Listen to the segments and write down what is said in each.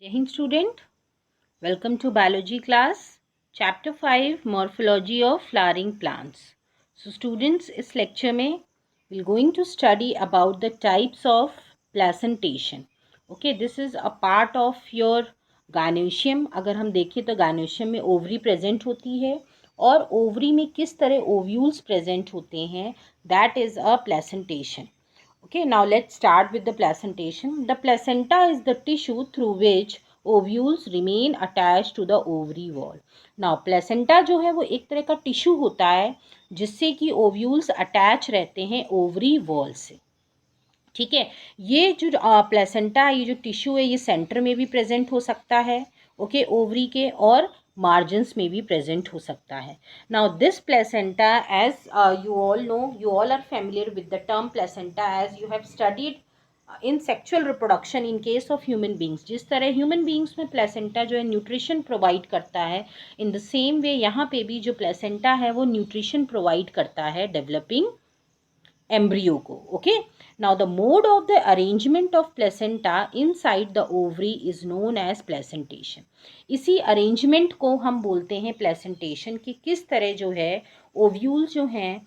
जय हिंद student, welcome to biology class chapter 5 morphology of flowering plants. So students, इस lecture में we going to study about the types of placentation. Okay, this is a part of your gynoecium. अगर हम देखें तो gynoecium में ovary present होती है और ओवरी में किस तरह ओव्यूल्स प्रेजेंट होते हैं, that is a placentation. Okay, now let's start with the placentation. The placenta is the tissue through which ovules remain attached to the ovary wall. Now placenta जो है वो एक तरह का टिश्यू होता है जिससे कि ओव्यूल्स अटैच रहते हैं ओवरी वॉल से. ठीक है, ये जो प्लेसेंटा, ये जो टिश्यू है, ये सेंटर में भी प्रेजेंट हो सकता है, ओके, ओवरी के, और मार्जिन्स में भी प्रेजेंट हो सकता है. Now this placenta, as you all know, you all are familiar with the term placenta as you have studied in sexual reproduction in case of human beings. जिस तरह human beings में placenta जो है nutrition provide करता है, in the same way यहाँ पे भी जो प्लेसेंटा है वो न्यूट्रिशन प्रोवाइड करता है डेवलपिंग एम्ब्रियो को. Okay, now the mode of the arrangement of placenta inside the ovary is known as placentation. इसी अरेंजमेंट को हम बोलते हैं प्लेसेंटेशन, कि किस तरह जो है ओव्यूल जो हैं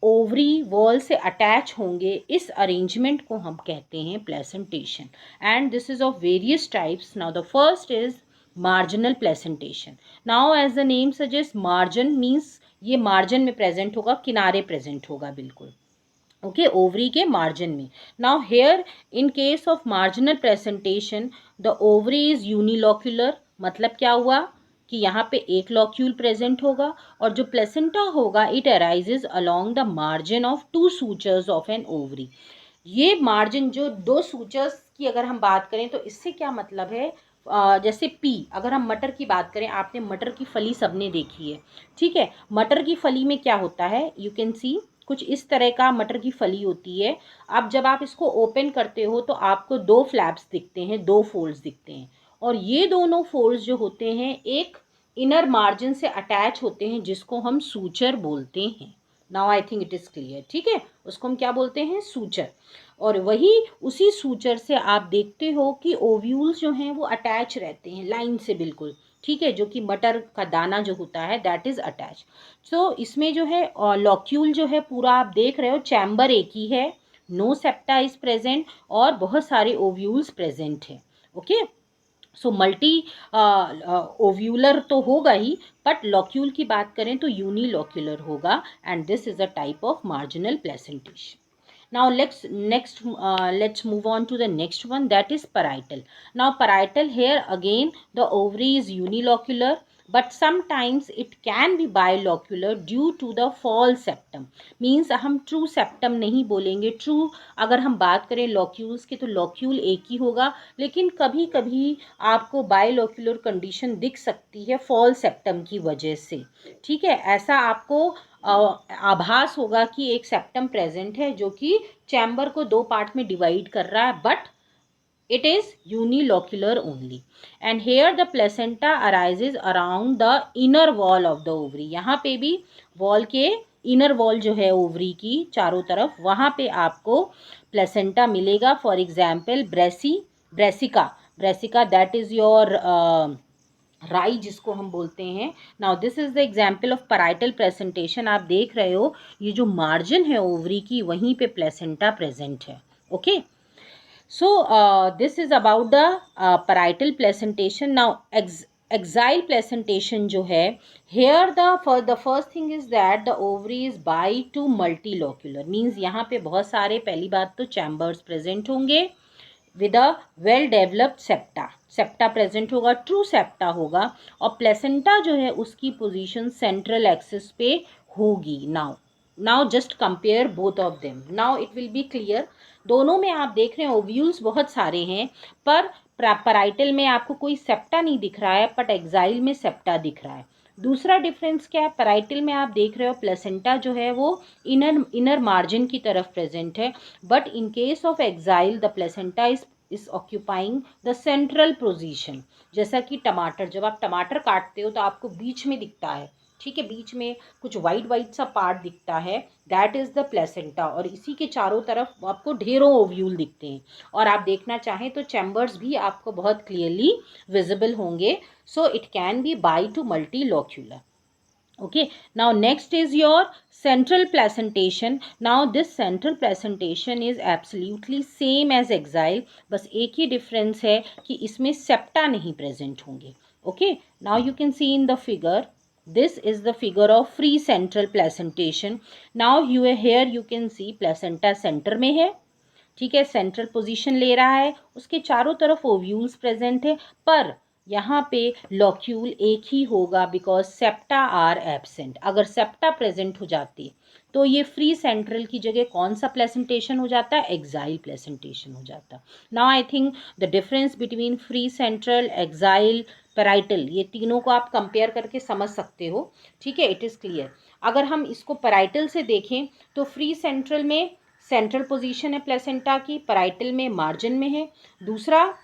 ओवरी वॉल से अटैच होंगे. इस अरेंजमेंट को हम कहते हैं placentation, and this is of various types. Now the first is marginal placentation. Now as the name suggest, margin means ये मार्जिन में प्रेजेंट होगा, किनारे प्रेजेंट होगा बिल्कुल, ओके, ओवरी के मार्जिन में. Now here in case of marginal presentation the ovary is unilocular. मतलब क्या हुआ कि यहाँ पे एक लॉक्यूल प्रेजेंट होगा, और जो प्लेसेंटा होगा it arises along the margin of two sutures of an ovary. ये मार्जिन, जो दो सूचर्स की अगर हम बात करें तो इससे क्या मतलब है, जैसे पी, अगर हम मटर की बात करें, आपने मटर की फली सबने देखी है, ठीक है. मटर की फली में क्या होता है, यू कैन सी, कुछ इस तरह का मटर की फली होती है. अब जब आप इसको ओपन करते हो तो आपको दो फ्लैप्स दिखते हैं, दो फोल्ड्स दिखते हैं, और ये दोनों फोल्ड्स जो होते हैं एक इनर मार्जिन से अटैच होते हैं जिसको हम सूचर बोलते हैं. Now I think it is clear. ठीक है, उसको हम क्या बोलते हैं, सूचर. और वही उसी सूचर से आप देखते हो कि ओव्यूल्स जो हैं वो अटैच रहते हैं लाइन से बिल्कुल, ठीक है, जो कि मटर का दाना जो होता है दैट इज़ अटैच. तो इसमें जो है लॉक्यूल जो है पूरा आप देख रहे हो, चैम्बर एक ही है, नो सेप्टा इज प्रेजेंट, और बहुत सारे ओव्यूल्स प्रेजेंट हैं. ओके, सो मल्टी ओव्यूलर तो होगा ही, बट लॉक्यूल की बात करें तो यूनिलॉक्यूलर होगा, and this is a type of marginal placentation. Now let's move on to the next one, that is parietal. Now parietal, here again the ovary is unilocular, but sometimes it can be bilocular due to the false septum. Means हम true septum नहीं बोलेंगे. true अगर हम बात करें locules की तो locule एक ही होगा, लेकिन कभी कभी आपको बाइलोक्यूलर कंडीशन दिख सकती है फॉल्स सेप्टम की वजह से. ठीक है, ऐसा आपको आभास होगा कि एक सेप्टम प्रेजेंट है जो कि चैम्बर को दो पार्ट में डिवाइड कर रहा है, but it is unilocular only. And here the placenta arises around the inner wall of the ovary. यहाँ पे भी वॉल के इनर वॉल जो है ओवरी की चारों तरफ, वहाँ पे आपको प्लेसेंटा मिलेगा. For example Brassica that is your राई जिसको हम बोलते हैं. Now this is the example of parietal presentation. आप देख रहे हो ये जो मार्जिन है ओवरी की, वहीं पे प्लेसेंटा प्रेजेंट है. Okay, so this is about the parietal placentation. Now axile placentation जो है, here the first thing is that the ovary is bi to multilocular. means यहाँ पे बहुत सारे, पहली बात तो chambers present होंगे with a well developed septa present होगा, ट्रू सेप्टा होगा, और प्लेसेंटा जो है उसकी पोजीशन सेंट्रल एक्सिस पे होगी. Now just compare both of them, now it will be clear. दोनों में आप देख रहे हैं ओव्यूल्स बहुत सारे हैं, पर पैराइटल में आपको कोई सेप्टा नहीं दिख रहा है, बट एक्साइल में सेप्टा दिख रहा है. दूसरा डिफरेंस क्या है, पैराइटल में आप देख रहे हो प्लेसेंटा जो है वो इनर मार्जिन की तरफ प्रेजेंट है, but in case of axile the placenta is occupying the central position. जैसा कि टमाटर, जब आप टमाटर काटते हो तो आपको बीच में दिखता है, ठीक है, बीच में कुछ वाइट वाइट सा पार्ट दिखता है, दैट इज़ द प्लेसेंटा, और इसी के चारों तरफ आपको ढेरों ओव्यूल दिखते हैं। और आप देखना चाहें तो चैम्बर्स भी आपको बहुत क्लियरली विजिबल होंगे। So it can be by two multilocular. Okay, now next is your central placentation. Now this central placentation is absolutely same as axile, बस एक ही difference है कि इसमें septa नहीं present होंगे। Okay, now you can see in the figure, this is the figure of free central placentation. Now here you can see placenta center में है, ठीक है, सेंट्रल पोजीशन ले रहा है, उसके चारों तरफ ओव्यूल्स प्रेजेंट है, पर यहाँ पे लॉक्यूल एक ही होगा बिकॉज सेप्टा आर एब्सेंट। अगर सेप्टा प्रेजेंट हो जाती तो ये फ्री सेंट्रल की जगह कौन सा प्लेसेंटेशन हो जाता है, एक्साइल प्लेसेंटेशन हो जाता। Now I think the difference between free central, axile, parietal, ये तीनों को आप कंपेयर करके समझ सकते हो, ठीक है, इट इज़ क्लियर। अगर हम इसको पैराइटल से देखें तो फ्री सेंट्रल में सेंट्रल पोजीशन है प्लेसेंटा की, पैराइटल में मार्जिन में है, दूसरा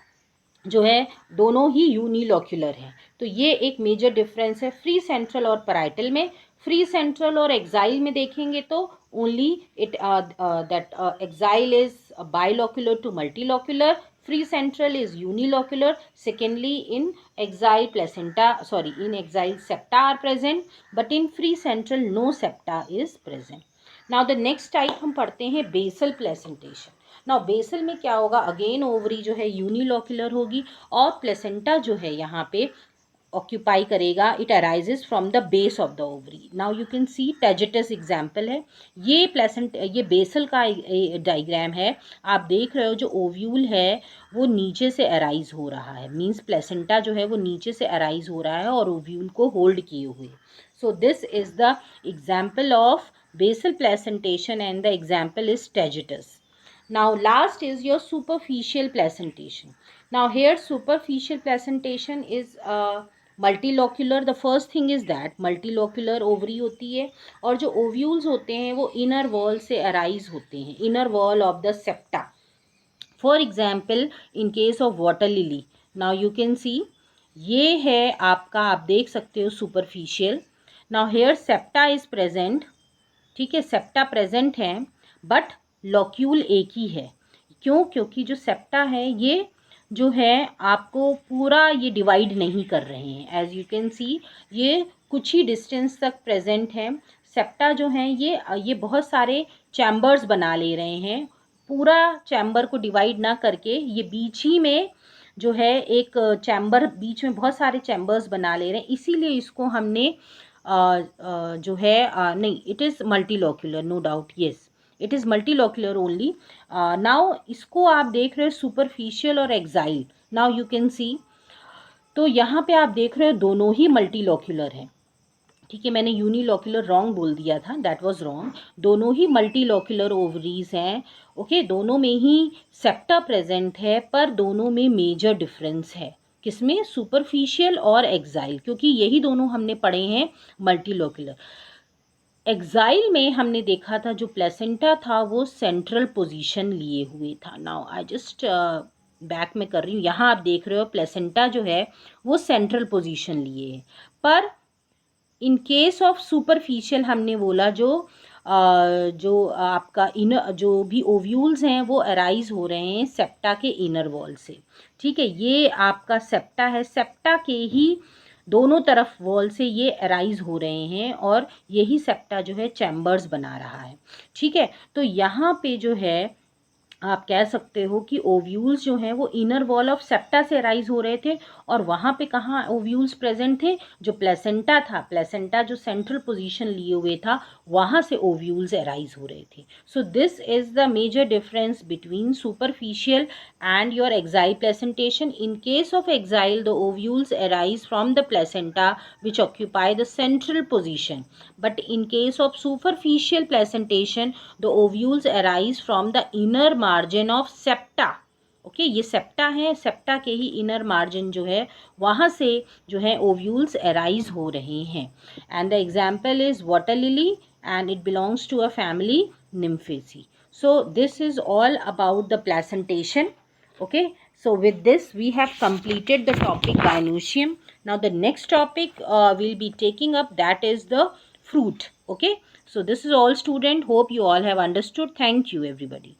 जो है दोनों ही यूनिलॉक्यूलर हैं। तो ये एक मेजर डिफरेंस है फ्री सेंट्रल और पैराइटल में। फ्री सेंट्रल और एक्साइल में देखेंगे तो only it that axile is bilocular to multilocular, free central is unilocular. Secondly in axile placenta, sorry, in axile septa are present, but in free central no septa is present. Now the next type हम पढ़ते हैं basal placentation. Now basal में क्या होगा, again ovary जो है unilocular होगी और प्लेसेंटा जो है यहाँ पे ऑक्यूपाई करेगा, it arises from the base of the ovary. Now you can see Tagetes example है, ये बेसल का डायग्राम है। आप देख रहे हो जो ओव्यूल है वो नीचे से अराइज हो रहा है, मीन्स प्लेसेंटा जो है वो नीचे से अराइज हो रहा है और ओव्यूल को होल्ड किए हुए। सो this is the example of basal placentation and the example is Tagetes. Now last is your superficial placentation. Now here superficial placentation is multilocular. The first thing is that multilocular ovary होती है और जो ovules होते हैं वो inner wall से arise होते हैं, inner wall of the septa. For example in case of water lily, now you can see ये है आपका, आप देख सकते हो superficial. Now here septa is present, ठीक है, सेप्टा प्रेजेंट है बट लॉक्यूल एक ही है। क्यों? क्योंकि जो सेप्टा है ये जो है आपको पूरा ये डिवाइड नहीं कर रहे हैं। एज यू कैन सी ये कुछ ही डिस्टेंस तक प्रेजेंट है। सेप्टा जो है ये बहुत सारे चैम्बर्स बना ले रहे हैं, पूरा चैम्बर को डिवाइड ना करके ये बीच ही में जो है एक चैम्बर, बीच में बहुत सारे चैम्बर्स बना ले रहे हैं, इसीलिए इसको हमने जो है नहीं, it is multilocular, no doubt, yes it is multilocular only. Now इसको आप देख रहे हो सुपरफिशियल और axile. Now you can see, तो यहाँ पे आप देख रहे हो दोनों ही मल्टीलॉक्यूलर हैं, ठीक है, मैंने यूनिलॉक्यूलर रॉन्ग बोल दिया था, दैट वाज रॉन्ग। दोनों ही मल्टीलॉक्यूलर ओवरीज हैं, ओके, दोनों में ही सेप्टा प्रेजेंट है, पर दोनों में मेजर डिफरेंस है, किसमें, सुपरफिशियल और एक्साइल, क्योंकि यही दोनों हमने पढ़े हैं मल्टीलॉक्यूलर। एक्साइल में हमने देखा था जो प्लेसेंटा था वो सेंट्रल पोजीशन लिए हुए था। नाउ आई जस्ट बैक में कर रही हूँ, यहाँ आप देख रहे हो प्लेसेंटा जो है वो सेंट्रल पोजीशन लिए है, पर इन केस ऑफ सुपरफिशियल हमने बोला जो आपका इनर जो भी ओव्यूल्स हैं वो अराइज हो रहे हैं सेप्टा के इनर वॉल से, ठीक है, ये आपका सेप्टा है, सेप्टा के ही दोनों तरफ वॉल से ये अराइज हो रहे हैं और यही सेप्टा जो है चैम्बर्स बना रहा है, ठीक है। तो यहाँ पे जो है आप कह सकते हो कि ओव्यूल्स जो हैं वो इनर वॉल ऑफ सेप्टा से अराइज हो रहे थे, और वहाँ पे कहाँ ओव्यूल्स प्रेजेंट थे, जो प्लेसेंटा था, प्लेसेंटा जो सेंट्रल पोजीशन लिए हुए था वहाँ से ओव्यूल्स अराइज हो रहे थे। So this is the major difference between superficial and your axile placentation. In case of axile the ovules arise from the placenta which occupy the central position, but in case of superficial placentation the ovules arise from the inner margin of septa, okay, ये septa है, septa के ही inner margin जो है वहाँ से जो है ovules arise हो रहे हैं। And the example is water lily and it belongs to a family Nymphaeaceae. So this is all about the placentation, okay. So with this, we have completed the topic gynoecium. Now the next topic we'll be taking up, that is the fruit. Okay. So this is all, student. Hope you all have understood. Thank you, everybody.